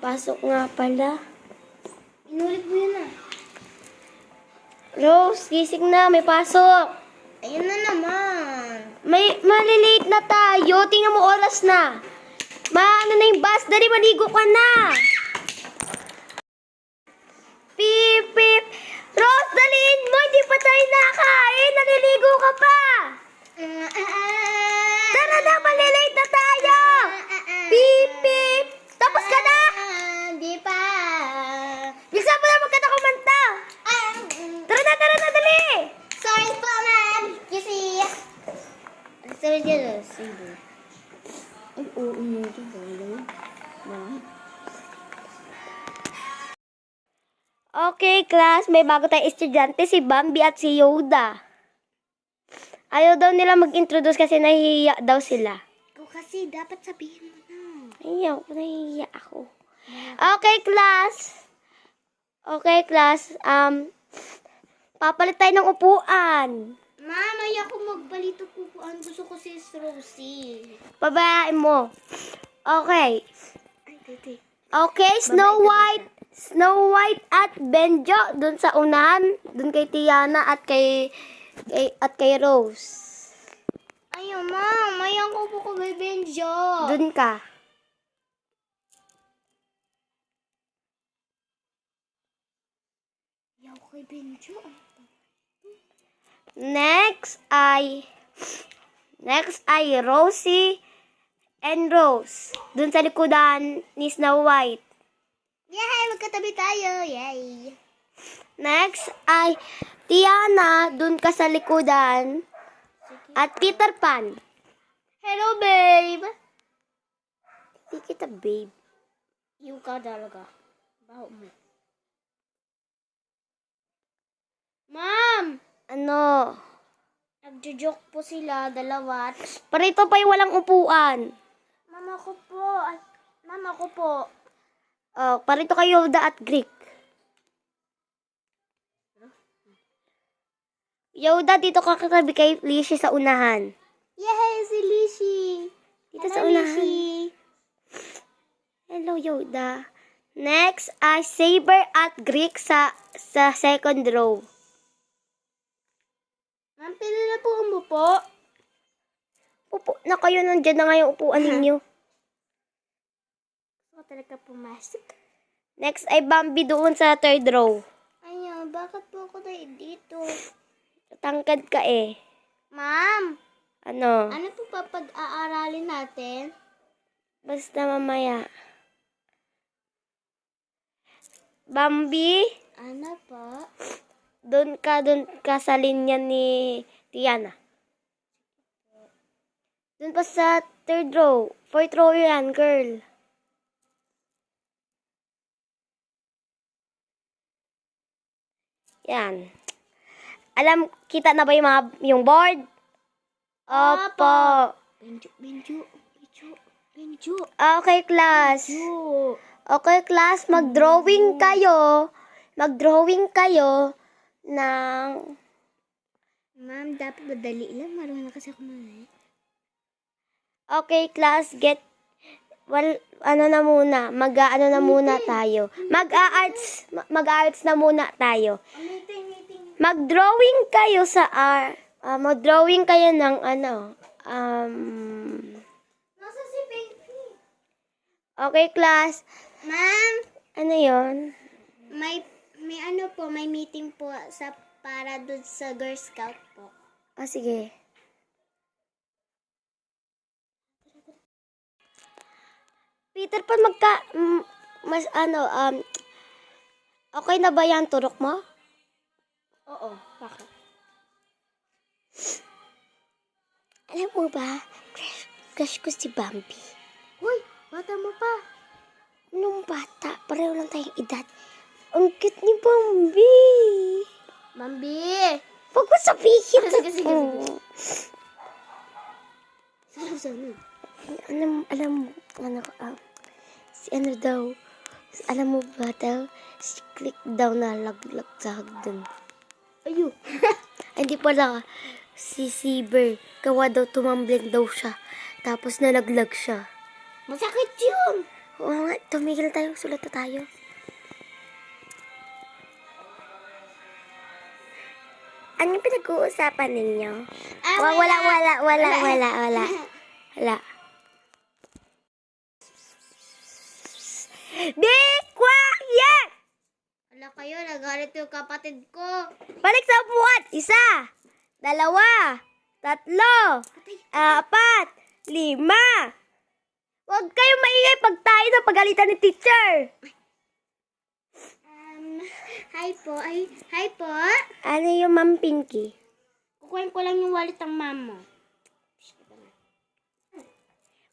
Pasok nga pala. Inulit mo yun ah. Rose, gising na. May pasok. Ayun na naman. Malilate na tayo. Tingnan mo oras na. Maano na yung bus. Dali, maligo ka na. Pip, pip. Rose, daliin mo. Hindi pa tayo nakain. Naliligo ka pa. Tara na, malilate na tayo. Pip, pip. Tapos ka na. Di pa. Bilisan mo na magkata kumanta. Tara na, dali. Sorry po, ma'am. You see? Sorry, dyan. Sige. Ay, oo, ito ba? Okay, class. May bago tayong estudyante, si Bambi at si Yoda. Ayaw daw nila mag-introduce kasi nahihiya daw sila. Ikaw kasi, dapat sabihin mo na. Nahihiya ako. Okay, class. Okay, class. Papalit tayo ng upuan. Ma'am, ayoko magbalito pupuan. Gusto ko si Rosie. Pabayaan mo. Okay. Ay, titi. Okay, Snow White at Benjo dun sa unahan, dun kay Tiana at kay Rose. Ayaw, ma'am. Ayoko po ko may Benjo. Dun ka. Ayaw kay Benjo. Next ay Rosie and Rose. Dun sa likodan ni Snow White. Yay! Magkatabi tayo. Yay! Next ay Tiana, dun ka sa likodan. At Peter Pan. Hello, babe! Hindi kita, babe. Yung ka talaga. Baho mo. Ma'am! Ano? Nagjo-joke po sila, dalawa. Parito pa yung walang upuan. Mama ko po. Mama ko po. Oh, parito kay Yoda at Greek. Yoda, dito ka katabi kay Lishi sa unahan. Yay! Si Lishi! Dito sa unahan. Hello, Yoda. Next ay Saber at Greek sa second row. Ma'am, pila na po umupo. Upo na kayo, nandyan na nga yung upuan ninyo. Ako talaga pumasok. Next ay Bambi doon sa third row. Ayaw, bakit po ako tayo dito? Tangkad ka eh. Ma'am, Ano? ano po pa pag-aaralin natin? Basta mamaya. Bambi, Ano po? doon ka sa linya ni Tiana. Doon pa sa third row. Fourth row yan, girl. Yan. Kita na ba yung board? Opo. Benjo. Okay, class. Okay, class. Mag-drawing kayo. Mag-drawing kayo ng... Ma'am, dapat madali lang. Marunong na kasi ako na Okay, class. Ano na muna. Mag-ano na muna tayo. Mag-arts na muna tayo. Meeting. Mag-drawing kayo sa mag-drawing kayo ng Nasa si Pinky? okay, class. Ma'am, Ano yon? may ano po, may meeting po para doon sa Girl Scout po. Sige. Peter Pan, okay na ba yan turok mo? Oo, bakit? Alam mo ba, crush ko si Bambi. Uy, bata mo pa. Nung bata, pareho lang tayong edad. Ang cute ni Bambi. Bambi! Huwag mo sabihin. Sige. Sige. Alam mo ba daw, si Click daw nalaglag sa hagdan. Ayo. Ay, hindi pala. Si Saber, gawa daw tumambling daw siya. Tapos nalaglag siya. Masakit yun. Oo nga, tumigil tayo. Sulat na tayo. Ano yung pinag-uusapan ninyo? Wala. Be quiet! Wala kayo, nagalit yung kapatid ko. Balik sa upuan. 1, 2, 3, 4, 5. Huwag kayong maingay pag tayo sa pagalitan ni teacher. Hi po. Ano yung Ma'am Pinky? Kukuhin ko lang yung wallet ng mom mo.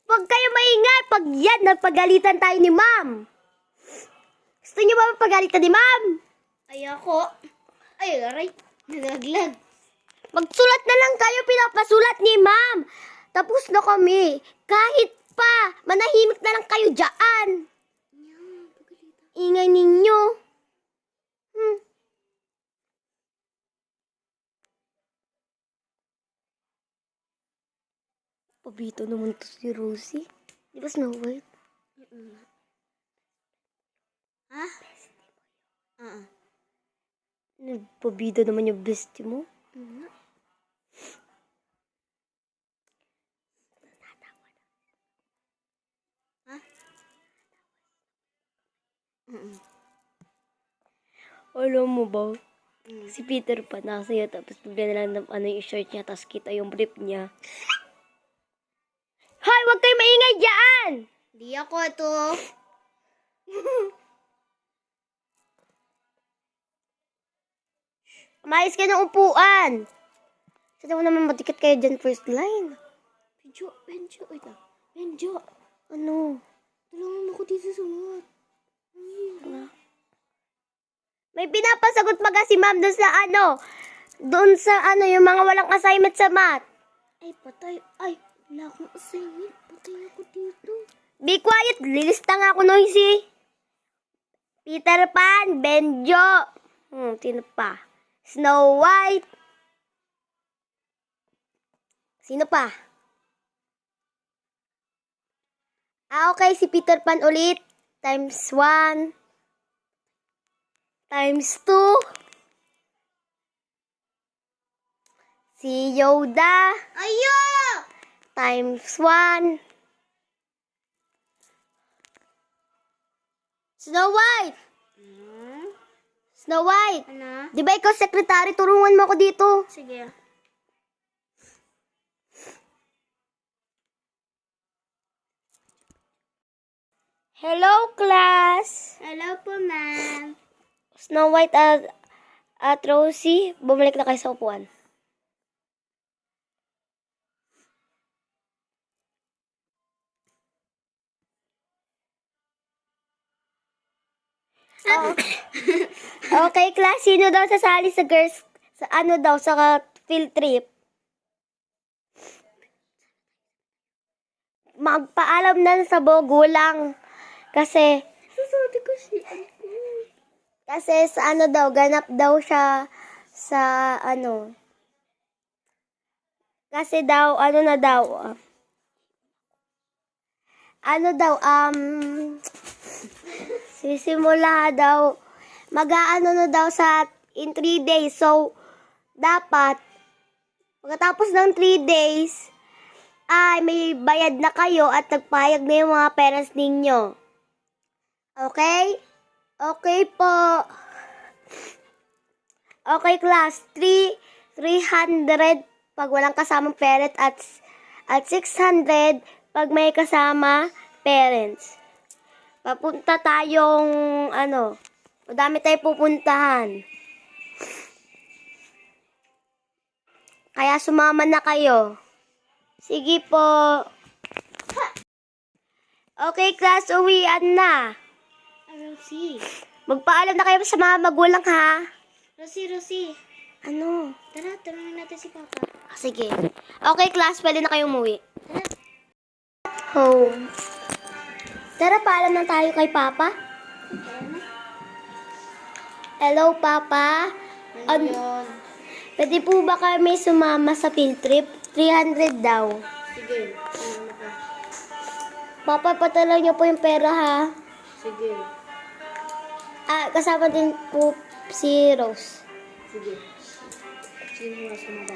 Huwag kayong maingay pag yan nagpagalitan tayo ni Ma'am. Gusto niyo ba mapagalitan ni Ma'am? Ayoko. Ay, aray. Nalaglag. Magsulat na lang kayo, pinapasulat ni Ma'am. Tapos na kami. Kahit pa, manahimik na lang kayo dyan. Ingay ninyo. Pabito naman to si Rosie. Di ba Snow White? Ha? Nagpabida naman yung bestie mo. Ha? Alam mo ba? Si Peter Pan nakasaya tapos bigla na lang yung shirt niya tapos kita yung brief niya. Hoy! Huwag kayo maingay dyan! Di ako ito. Umayos kayo ng upuan. Sada mo naman matikat kayo dyan first line. Benjo, wait lang. Benjo, Ano? tulungan mo ko dito sa mat. May pinapasagot pa kasi ma'am doon sa yung mga walang assignment sa math. Ay, patay. Ay, wala akong assignment. Patay ako dito. Be quiet, lilista nga ako noisy. Peter Pan, Benjo. Sino pa? Snow White. Sino pa? Okay, si Peter Pan ulit. Times 1. Times 2. Si Yoda. Ayo! Times 1. Snow White! Snow White! Ano? Di ba ikaw sekretary? Tulungan mo ako dito. Sige. Hello, class! Hello po, ma'am. Snow White at Rosie, bumalik na kayo sa upuan. Okay, class. Sino daw sasali sa girls, sa field trip? Magpaalam na sa bogulang. Kasi Sasabi ko si ganap daw siya sa Kasi daw, sisimula daw, na daw in 3 days. So, dapat, pagkatapos ng 3 days, ay may bayad na kayo at nagpayag na yung mga parents ninyo. Okay? Okay po. Okay, class. 300 pag walang kasamang parent at 600 pag may kasama parents. Papunta tayong madami tayong pupuntahan. Kaya sumama na kayo. Sige po. Okay, class, uwian na. Rosie. Magpaalam na kayo sa mga magulang, ha? Rosie. Ano? Tara, tulungan natin si Papa. Sige. Okay, class, pwede na kayong umuwi. Home. Tara, paalam na tayo kay Papa. Hello, Papa. Ayun. Pwede po ba kami sumama sa field trip? 300 daw. Sige. Papa, patala niyo po yung pera ha. Sige. Kasama din po si Rose. Sige. Sino nga sumaba?